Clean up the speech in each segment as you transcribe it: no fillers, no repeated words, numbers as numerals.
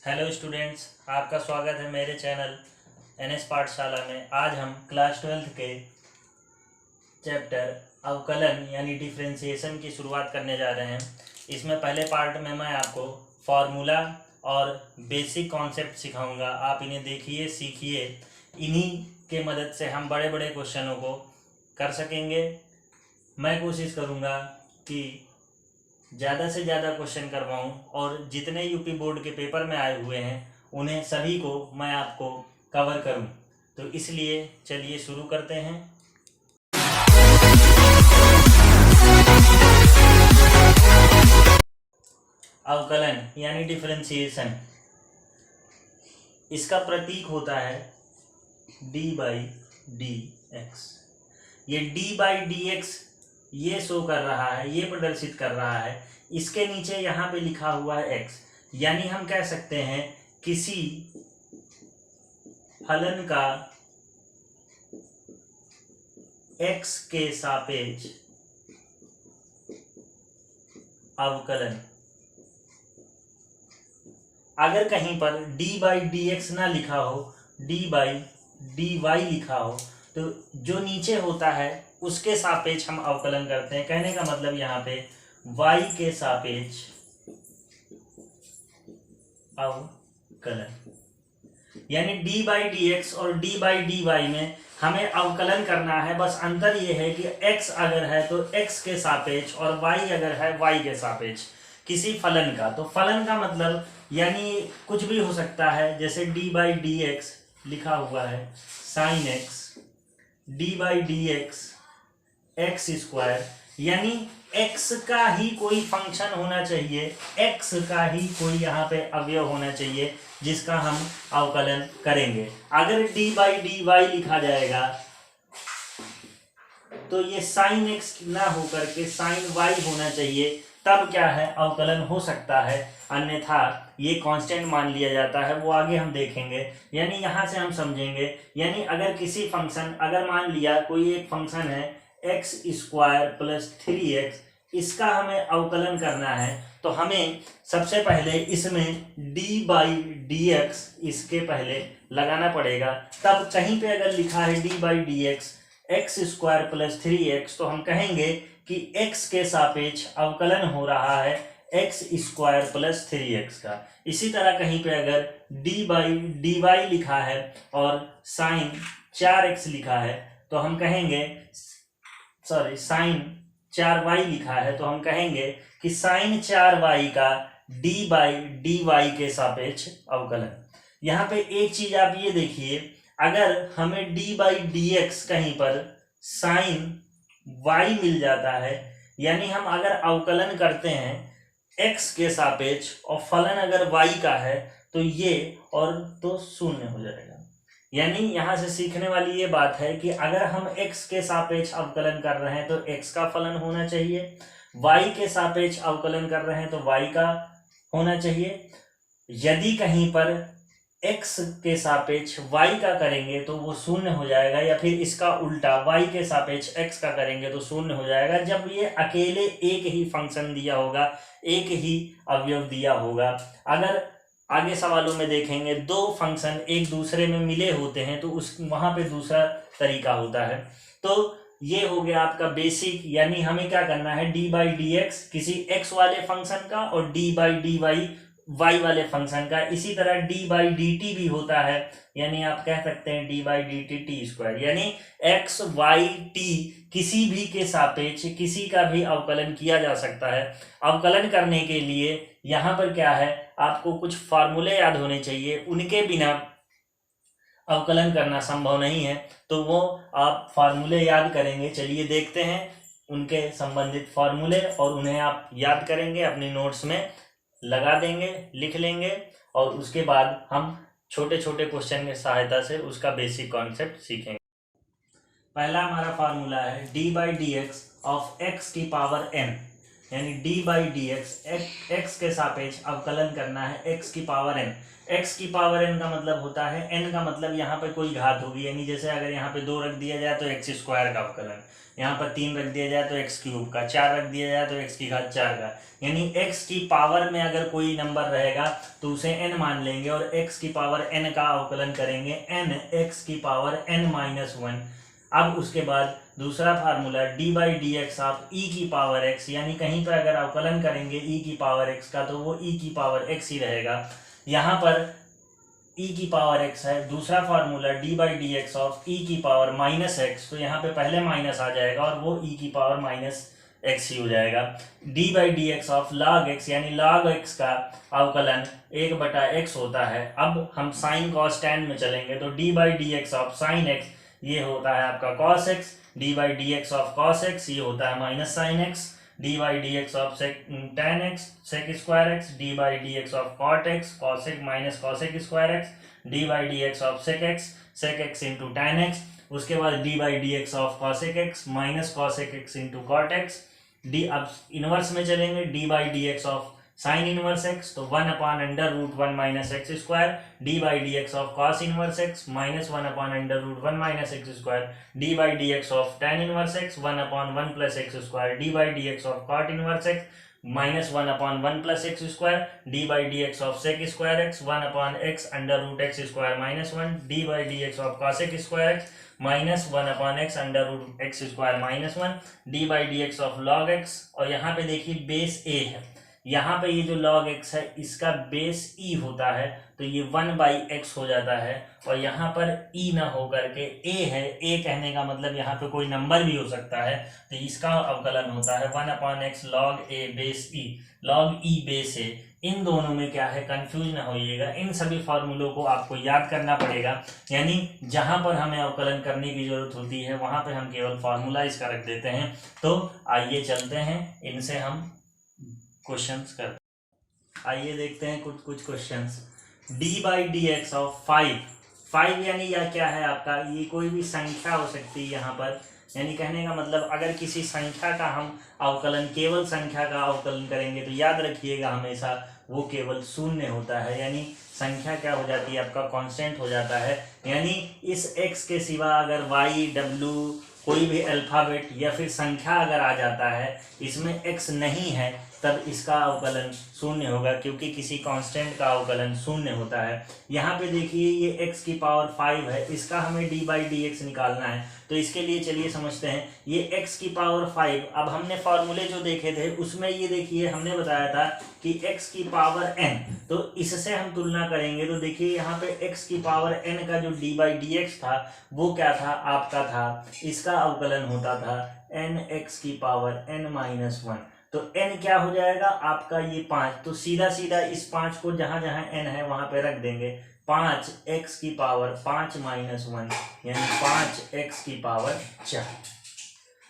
Hello students, आपका स्वागत है मेरे चैनल एनएस पाठशाला में। आज हम क्लास 12 के चैप्टर अवकलन यानी डिफरेंशिएशन की शुरुआत करने जा रहे हैं। इसमें पहले पार्ट में मैं आपको फार्मूला और बेसिक कॉन्सेप्ट सिखाऊंगा। आप इन्हें देखिए, सीखिए। इन्हीं के मदद से हम बड़े बड़े क्वेश्चनों को कर सकेंगे। मैं कोशिश करूँगा कि ज़्यादा से ज़्यादा क्वेश्चन करवाऊँ और जितने यूपी बोर्ड के पेपर में आए हुए हैं उन्हें सभी को मैं आपको कवर करूँ। तो इसलिए चलिए शुरू करते हैं। अवकलन यानी डिफरेंशिएशन, इसका प्रतीक होता है डी बाई डी एक्स। ये डी बाई डी एक्स ये शो कर रहा है, ये प्रदर्शित कर रहा है। इसके नीचे यहाँ पे लिखा हुआ है एक्स, यानी हम कह सकते हैं किसी फलन का एक्स के सापेक्ष अवकलन। अगर कहीं पर डी बाई डी एक्स ना लिखा हो, डी बाई डी वाई लिखा हो, तो जो नीचे होता है उसके सापेक्ष हम अवकलन करते हैं। कहने का मतलब यहाँ पे y के सापेक्ष अवकलन, यानी d बाई डी एक्स और d बाई डी वाई में हमें अवकलन करना है। बस अंतर ये है कि x अगर है तो x के सापेक्ष और y अगर है y के सापेक्ष किसी फलन का। तो फलन का मतलब यानी कुछ भी हो सकता है, जैसे d बाई डी एक्स लिखा हुआ है sine x, d by D x x square, यानी x का ही कोई फंक्शन होना चाहिए, x का ही कोई यहाँ पे अवयव होना चाहिए जिसका हम अवकलन करेंगे। अगर d बाई डी वाई लिखा जाएगा तो ये साइन x ना होकर के साइन y होना चाहिए, तब क्या है अवकलन हो सकता है, अन्यथा ये कांस्टेंट मान लिया जाता है। वो आगे हम देखेंगे। यानी यहाँ से हम समझेंगे, यानी अगर किसी फंक्शन, अगर मान लिया कोई एक फंक्शन है एक्स स्क्वायर प्लस 3x, इसका हमें अवकलन करना है तो हमें सबसे पहले इसमें d बाई डी एक्स इसके पहले लगाना पड़ेगा। तब कहीं पे अगर लिखा है d by D x x square plus 3x, तो हम कहेंगे कि x के सापेक्ष अवकलन हो रहा है एक्स स्क्वायर प्लस 3x का। इसी तरह कहीं पे अगर d बाई डी वाई लिखा है और साइन 4x लिखा है तो हम कहेंगे, सॉरी साइन 4y लिखा है तो हम कहेंगे कि साइन 4y का d बाई डी वाई के सापेक्ष अवकलन। यहाँ पे एक चीज आप ये देखिए, अगर हमें d बाई डी एक्स कहीं पर साइन y मिल जाता है, यानी हम अगर अवकलन करते हैं x के सापेक्ष और फलन अगर y का है तो ये और तो शून्य हो जाएगा। यानी यहाँ से सीखने वाली ये बात है कि अगर हम x के सापेक्ष अवकलन कर रहे हैं तो x का फलन होना चाहिए, y के सापेक्ष अवकलन कर रहे हैं तो y का होना चाहिए। यदि कहीं पर x के सापेक्ष y का करेंगे तो वो शून्य हो जाएगा, या फिर इसका उल्टा y के सापेक्ष x का करेंगे तो शून्य हो जाएगा, जब ये अकेले एक ही फंक्शन दिया होगा, एक ही अवयव दिया होगा। अगर आगे सवालों में देखेंगे दो फंक्शन एक दूसरे में मिले होते हैं तो उस वहां पे दूसरा तरीका होता है। तो ये हो गया आपका बेसिक, यानी हमें क्या करना है d बाई डी एक्स किसी x वाले फंक्शन का और d by D Y y वाले फंक्शन का। इसी तरह d बाई डी टी भी होता है, यानी आप कह सकते हैं d by D T T square, यानी x y t किसी भी के सापेक्ष किसी का भी अवकलन किया जा सकता है। अवकलन करने के लिए यहाँ पर क्या है, आपको कुछ फार्मूले याद होने चाहिए, उनके बिना अवकलन करना संभव नहीं है, तो वो आप फार्मूले याद करेंगे। चलिए देखते हैं उनके संबंधित फार्मूले, और उन्हें आप याद करेंगे, अपनी नोट्स में लगा देंगे, लिख लेंगे, और उसके बाद हम छोटे छोटे क्वेश्चन की सहायता से उसका बेसिक कॉन्सेप्ट सीखेंगे। पहला हमारा फार्मूला है d by D x of x की पावर n, यानी D by D x, x के सापेक्ष अवकलन करना है एक्स की पावर एन। एक्स की पावर एन का मतलब होता है, एन का मतलब यहाँ पे कोई घात होगी, यानी जैसे अगर यहाँ पे 2 रख दिया जाए तो एक्स स्क्वायर का अवकलन, यहाँ पर 3 रख दिया जाए तो एक्स क्यूब का, 4 रख दिया जाए तो एक्स की घात 4 का, यानी एक्स की पावर में अगर कोई नंबर रहेगा तो उसे एन मान लेंगे और एक्स की पावर एन का अवकलन करेंगे एन एक्स की पावर एन माइनस 1। अब उसके बाद दूसरा formula d by D x of e की पावर एक्स, यानी कहीं पर अगर अवकलन करेंगे ई की पावर एक्स का तो वो ई की पावर एक्स ही रहेगा, यहाँ पर ई की पावर एक्स है। दूसरा formula d by D x of e की पावर माइनस एक्स, तो यहाँ पे पहले माइनस आ जाएगा और वो ई की पावर माइनस एक्स ही हो जाएगा। D by D x of log x, यानी लॉग एक्स का अवकलन 1/x होता है। अब हम साइन कॉस टैन में चलेंगे तो D by D x of sine X ये होता है आपका cos X, D by D x of cos X ये होता है minus sine X, D by D x of tan X sec square X, D by D x of cot X cos X minus cos X square X, D by D x of sec X into tan X, उसके बाद D by D x of cosec X minus cosec X into cot X, D अब inverse में चलेंगे D by D x of sine inverse X तो 1/√1 minus X square, D by D x of cos inverse X minus 1/√1 minus X square, D by D x of tan inverse X 1/1 plus X square, D by D x of cot inverse X minus 1/1 plus X square, D by D x of sec square X 1/x√x square minus 1, D by D x of cosec square X minus 1/x√x square minus 1, D by D x of log X, और यहाँ पे देखिए base ए है, यहाँ पे ये जो log x है इसका बेस e होता है तो ये 1/x हो जाता है, और यहाँ पर e ना हो करके a है, a कहने का मतलब यहाँ पे कोई नंबर भी हो सकता है तो इसका अवकलन होता है 1/x log a base e, log e base a। इन दोनों में क्या है कंफ्यूज ना होइएगा, इन सभी फार्मूलों को आपको याद करना पड़ेगा, यानी जहां पर हमें अवकलन करने की जरूरत होती है वहां पर हम केवल फार्मूला इसका रख देते हैं। तो आइए चलते हैं इनसे हम क्वेश्चंस करते हैं। आइए देखते हैं कुछ questions. D by D x of 5 यानी यह क्या है आपका, ये कोई भी संख्या हो सकती है यहाँ पर, यानी कहने का मतलब अगर किसी संख्या का हम अवकलन केवल संख्या का अवकलन करेंगे तो याद रखिएगा हमेशा वो केवल शून्य होता है, यानी संख्या क्या हो जाती है आपका कांस्टेंट हो जाता है, यानी इस x के सिवा अगर y w कोई भी अल्फाबेट या फिर संख्या अगर आ जाता है इसमें x नहीं है तब इसका अवकलन शून्य होगा, क्योंकि किसी कांस्टेंट का अवकलन शून्य होता है। यहाँ पे देखिए ये x की पावर 5 है, इसका हमें d बाई डी एक्स निकालना है, तो इसके लिए चलिए समझते हैं। ये x की पावर 5, अब हमने फॉर्मूले जो देखे थे उसमें ये देखिए हमने बताया था कि x की पावर n, तो इससे हम तुलना करेंगे तो देखिए यहाँ पे x की पावर n का जो d बाई डी एक्स था वो क्या था आपका था, इसका अवकलन होता था n x की पावर n माइनस 1, तो n क्या हो जाएगा आपका ये 5, तो सीधा सीधा इस 5 को जहां जहां n है वहां पे रख देंगे, 5x की पावर 5 माइनस 1 यानी 5x की पावर 4।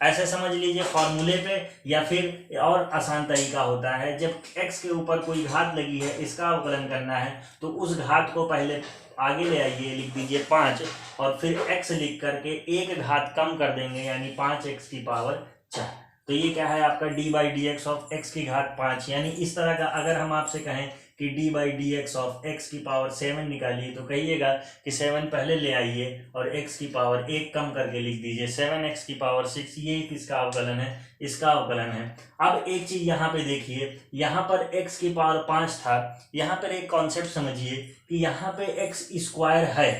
ऐसे समझ लीजिए फॉर्मूले पे, या फिर और आसान तरीका होता है जब x के ऊपर कोई घात लगी है इसका अवकलन करना है तो उस घात को पहले आगे ले आइए, लिख दीजिए 5 और फिर x लिख करके एक घात कम कर देंगे यानी 5x की पावर 4। तो ये क्या है आपका D by D x of x की घात 5, यानी इस तरह का अगर हम आपसे कहें कि D by D x of x की पावर 7 निकालिए तो कहिएगा कि 7 पहले ले आइए और x की पावर 1 कम करके लिख दीजिए 7x की पावर 6, ये किसका अवकलन है, इसका अवकलन है। अब एक चीज यहाँ पे देखिए, यहाँ पर x की पावर 5 था, यहाँ पर एक कॉन्सेप्ट समझिए कि यहाँ पे x स्क्वायर है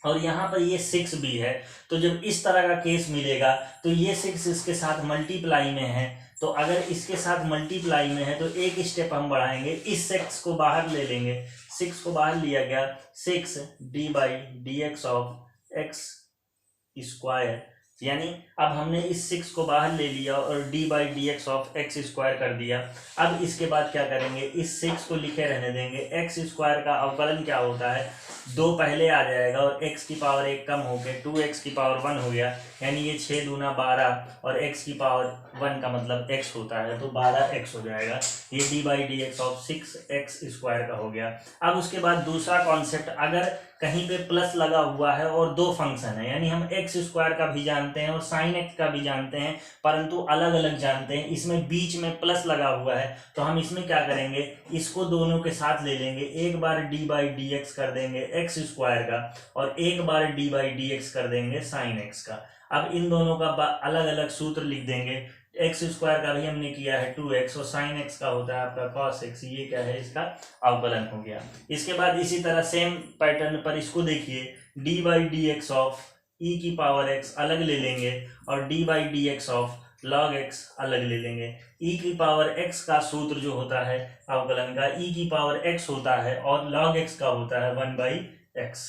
और यहाँ पर ये 6 भी है, तो जब इस तरह का केस मिलेगा तो ये 6 इसके साथ मल्टीप्लाई में है, तो अगर इसके साथ मल्टीप्लाई में है तो एक स्टेप हम बढ़ाएंगे, इस 6 को बाहर ले लेंगे, 6 को बाहर लिया गया 6 D by D x of x square, यानी अब हमने इस 6 को बाहर ले लिया और d by D x of x square कर दिया। अब इसके बाद क्या करेंगे, इस 6 को लिखे रहने देंगे, एक्स स्क्वायर का अवकलन क्या होता है 2 पहले आ जाएगा और x की पावर 1 कम हो गया 2x की पावर 1 हो गया, यानी ये 6 दूना 12 और x की पावर 1 का मतलब x होता है तो 12x हो जाएगा, ये d by D x of 6x square का हो गया। अब उसके बाद दूसरा कॉन्सेप्ट, अगर कहीं पे प्लस लगा हुआ है और 2 फंक्शन है, यानी हम x स्क्वायर का भी जान जानते हैं और साइन एक्स का भी जानते हैं, परंतु अलग अलग जानते हैं। इसमें बीच में प्लस लगा हुआ है, तो हम इसमें क्या करेंगे, इसको दोनों के साथ ले लेंगे। एक बार डी बाई डी एक्स कर देंगे एक्स स्क्वायर का, और एक बार डी बाई डी एक्स कर देंगे साइन एक्स का। अब इन दोनों का अलग अलग सूत्र लिख देंगे। एक्स स्क्वायर का भी हमने किया है 2x, और साइन एक्स का होता है आपका cos x। ये क्या है, इसका अवकलन हो गया। इसके बाद इसी तरह सेम पैटर्न पर इसको देखिए, d by D x of e की पावर x अलग ले लेंगे, और d by D x of log x अलग ले लेंगे। e की पावर x का सूत्र जो होता है अवकलन का, e की पावर x होता है, और log x का होता है 1/x।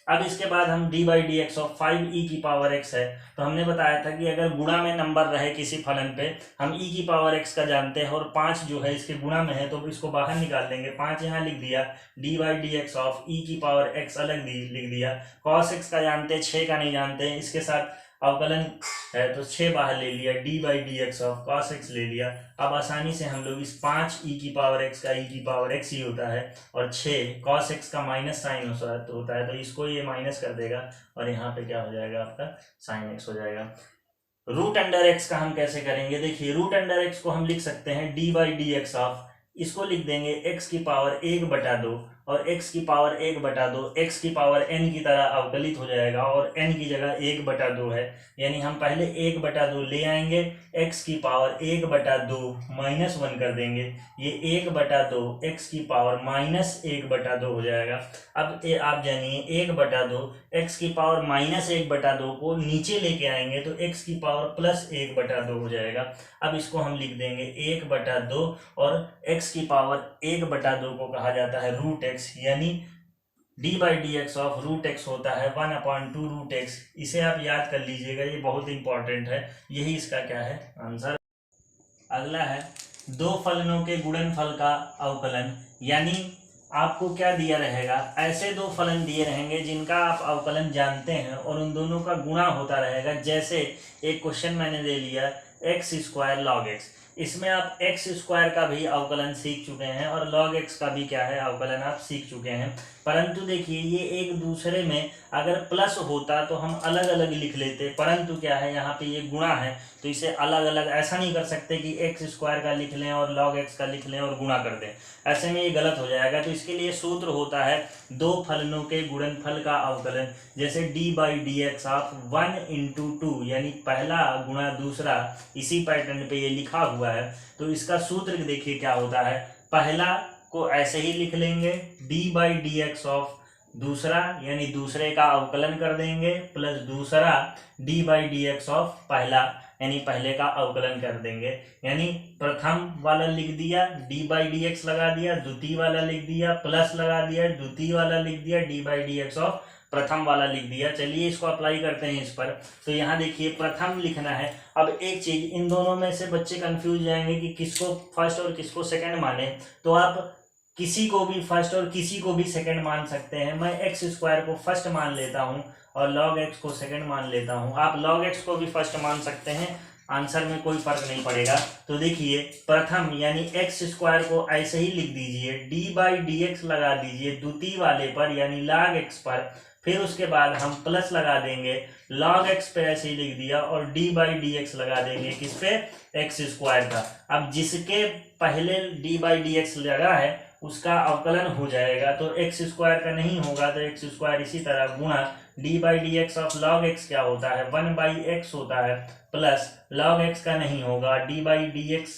अब इसके बाद हम D by D x of 5e की पावर x है, तो हमने बताया था कि अगर गुणा में नंबर रहे किसी फलन पे, हम e की पावर x का जानते हैं, और 5 जो है इसके गुणा में है, तो इसको बाहर निकाल लेंगे। 5 यहाँ लिख दिया, D by D x of e की पावर x अलग लिख दिया। cos x का जानते हैं, 6 का नहीं जानते हैं, इसके साथ अवकलन है तो 6 बाहर ले लिया, D by D x of cos x ले लिया। अब आसानी से हम लोग इस 5 e की पावर x का e की पावर x ही होता है, और 6 cos x का माइनस साइन होता है, तो इसको ये माइनस कर देगा, और यहाँ पे क्या हो जाएगा आपका साइन x हो जाएगा। रूट अंडर x का हम कैसे करेंगे, देखिए रूट अंडर x को हम लिख सकते हैं D by D x of, इसको लिख देंगे x की पावर 1/2, और x की पावर 1/2 x की पावर n की तरह अवकलित हो जाएगा, और n की जगह 1/2 है, यानी हम पहले 1/2 ले आएंगे, x की पावर 1/2 -1 कर देंगे, ये 1/2 x की पावर -1/2 हो जाएगा। अब ये आप जानिए 1/2 x की पावर -1/2 को नीचे लेके आएंगे तो x की पावर +1/2 हो जाएगा। अब इसको हम लिख देंगे 1/2, और x की पावर 1/2 को कहा जाता है रूट x, यानी D by D x of root X होता है 1/2 रूट एक्स। इसे आप याद कर लीजिएगा, ये बहुत इंपॉर्टेंट है, यही इसका क्या है आंसर। अगला है दो फलनों के गुणनफल का अवकलन, यानी आपको क्या दिया रहेगा, ऐसे दो फलन दिए रहेंगे जिनका आप अवकलन जानते हैं और उन दोनों का गुणा होता रहेगा। जैसे एक क्वेश्चन मैंने ले लिया एक्स स्क्वायर लॉग एक्स, इसमें आप एक्स स्क्वायर का भी अवकलन सीख चुके हैं और लॉग एक्स का भी क्या है अवकलन आप सीख चुके हैं, परंतु देखिए ये एक दूसरे में अगर प्लस होता तो हम अलग अलग लिख लेते, परंतु क्या है यहाँ पे ये गुणा है तो इसे अलग अलग ऐसा नहीं कर सकते कि एक्स स्क्वायर का लिख लें और लॉग एक्स का लिख लें और गुणा कर दें, ऐसे में ये गलत हो जाएगा। तो इसके लिए सूत्र होता है दो फलनों के गुणनफल का अवकलन, जैसे D by D x of 1/2, यानी पहला गुणा दूसरा, इसी पैटर्न पे ये लिखा हुआ है। तो इसका सूत्र देखिए क्या होता है, पहला को ऐसे ही लिख लेंगे D by D x of दूसरा, यानी दूसरे का अवकलन कर देंगे, प्लस दूसरा D by D x of पहला, यानी पहले का अवकलन कर देंगे। यानी प्रथम वाला लिख दिया डी बाई डी एक्स लगा दिया, द्वितीय वाला लिख दिया प्लस लगा दिया, द्वितीय वाला लिख दिया D by D x of प्रथम वाला लिख दिया। चलिए इसको अप्लाई करते हैं इस पर। तो यहाँ देखिए प्रथम लिखना है। अब एक चीज, इन दोनों में से बच्चे कंफ्यूज जाएंगे कि किसको फर्स्ट और किसको सेकंड माने, तो आप किसी को भी फर्स्ट और किसी को भी सेकंड मान सकते हैं। मैं एक्स स्क्वायर को फर्स्ट मान लेता हूँ और लॉग एक्स को सेकंड मान लेता हूँ, आप लॉग एक्स को भी फर्स्ट मान सकते हैं, आंसर में कोई फर्क नहीं पड़ेगा। तो देखिए प्रथम यानी एक्स स्क्वायर को ऐसे ही लिख दीजिए, डी बाई डी एक्स लगा दीजिए द्वितीय वाले पर यानी लॉग एक्स पर, फिर उसके बाद हम प्लस लगा देंगे, लॉग एक्स पे ऐसे ही लिख दिया और डी बाई डी एक्स लगा देंगे किस पे, एक्स स्क्वायर का। अब जिसके पहले डी बाई डी एक्स लगा है उसका अवकलन हो जाएगा, तो एक्स स्क्वायर का नहीं होगा तो एक्स स्क्वायर इसी तरह गुणा D by D x of log x क्या होता है 1/x होता है, प्लस लॉग एक्स का नहीं होगा D by D x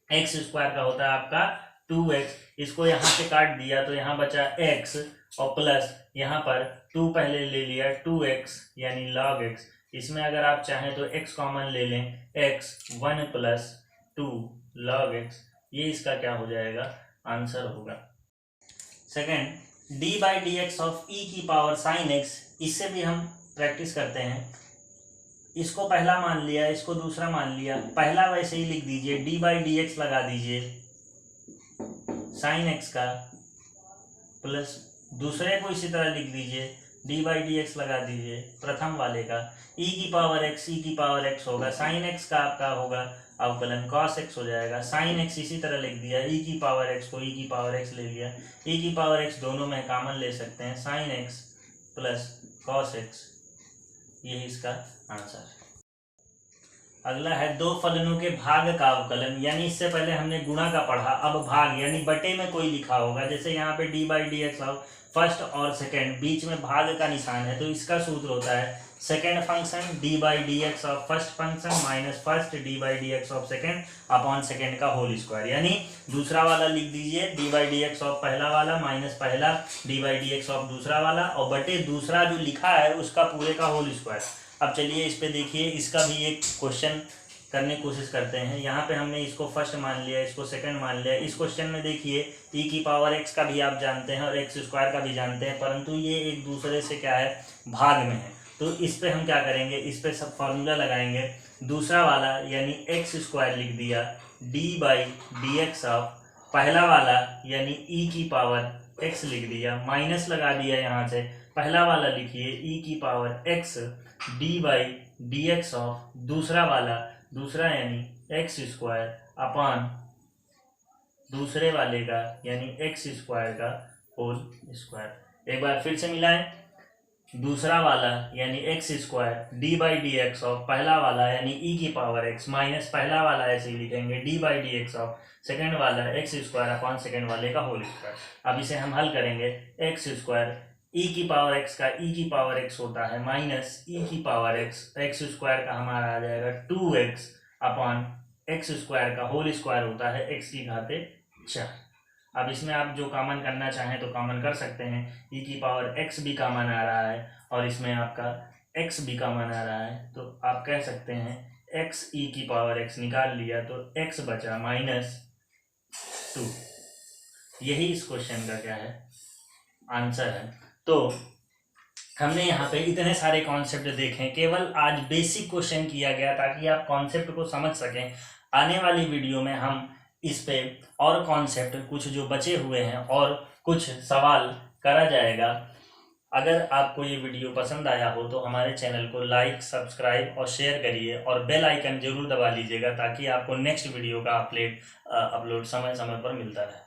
x square का होता है आपका 2x। इसको यहाँ से काट दिया तो यहाँ बचा x और प्लस यहाँ पर 2 पहले ले लिया 2x यानी log x। इसमें अगर आप चाहें तो x कॉमन ले लें, x 1 + 2 log x, ये इसका क्या हो जाएगा आंसर होगा। Second d by D x of e की पावर साइन एक्स, इससे भी हम प्रैक्टिस करते हैं। इसको पहला मान लिया, इसको दूसरा मान लिया, पहला वैसे ही लिख दीजिए डी बाई डी एक्स लगा दीजिए साइन एक्स का, प्लस दूसरे को इसी तरह लिख दीजिए डी बाई डी एक्स लगा दीजिए प्रथम वाले का, ई की पावर एक्स होगा, साइन एक्स का आपका होगा अवकलन cos x हो जाएगा, साइन x इसी तरह लिख दिया, e की पावर x को e की पावर x ले लिया, e की पावर x दोनों में कॉमन ले सकते हैं, sine x plus cos x, यही इसका आंसर। अगला है दो फलनों के भाग का अवकलन, यानी इससे पहले हमने गुणा का पढ़ा, अब भाग यानी बटे में कोई लिखा होगा, जैसे यहाँ पे D by D x of first और सेकंड, बीच में भाग का निशान है, तो इसका सूत्र होता है second function D by D x of first function minus first D by D x of second upon second का होल स्क्वायर। यानी दूसरा वाला लिख दीजिए D by D x of पहला वाला माइनस पहला D by D x of दूसरा वाला, और बटे दूसरा जो लिखा है उसका पूरे का होल स्क्वायर। अब चलिए इस पे देखिए, इसका भी एक क्वेश्चन करने की कोशिश करते हैं। यहाँ पे हमने इसको फर्स्ट मान लिया, इसको सेकंड मान लिया। इस क्वेश्चन में देखिए e की पावर x का भी आप जानते हैं और x स्क्वायर का भी जानते हैं, परंतु ये एक दूसरे से क्या है, भाग में है। तो इस पे हम क्या करेंगे, इस पे सब फॉर्मूला लगाएंगे। दूसरा वाला यानी एक्स स्क्वायर लिख दिया D by D x of पहला वाला यानी e की पावर x लिख दिया, माइनस लगा दिया यहाँ से, पहला वाला लिखिए e की power x D by D x of दूसरा वाला, दूसरा यानी एक्स स्क्वायर अपान दूसरे वाले का यानी एक्स स्क्वायर का होल स्क्वायर। एक बार फिर से मिलाएं, दूसरा वाला यानी x square D by D x of पहला वाला यानी ई की पावर एक्स माइनस पहला वाला ऐसे ही लिखेंगे D by D x of second वाला एक्स स्क्वायर अपॉन सेकेंड वाले का होल स्क्वायर। अब इसे हम हल करेंगे, एक्स स्क्वायर ई की पावर एक्स का ई की पावर एक्स होता है माइनस ई की पावर एक्स स्क्वायर का हमारा आ जाएगा 2x अपॉन एक्स स्क्वायर का होल स्क्वायर होता है x की घाते 4। अब इसमें आप जो कॉमन करना चाहें तो कॉमन कर सकते हैं, ई की पावर x भी कॉमन आ रहा है और इसमें आपका x भी कॉमन आ रहा है, तो आप कह सकते हैं x ई की पावर x निकाल लिया तो x बचा -2। यही इस क्वेश्चन का क्या है, आंसर है। तो हमने यहाँ पे इतने सारे कॉन्सेप्ट देखे, केवल आज बेसिक क्वेश्चन किया गया ताकि आप कॉन्सेप्ट को समझ सकें। आने वाली वीडियो में हम इस पे और कॉन्सेप्ट कुछ जो बचे हुए हैं और कुछ सवाल करा जाएगा। अगर आपको ये वीडियो पसंद आया हो तो हमारे चैनल को लाइक, सब्सक्राइब और शेयर करिए और बेल आइकन जरूर दबा लीजिएगा ताकि आपको नेक्स्ट वीडियो का अपलोड समय समय पर मिलता रहे।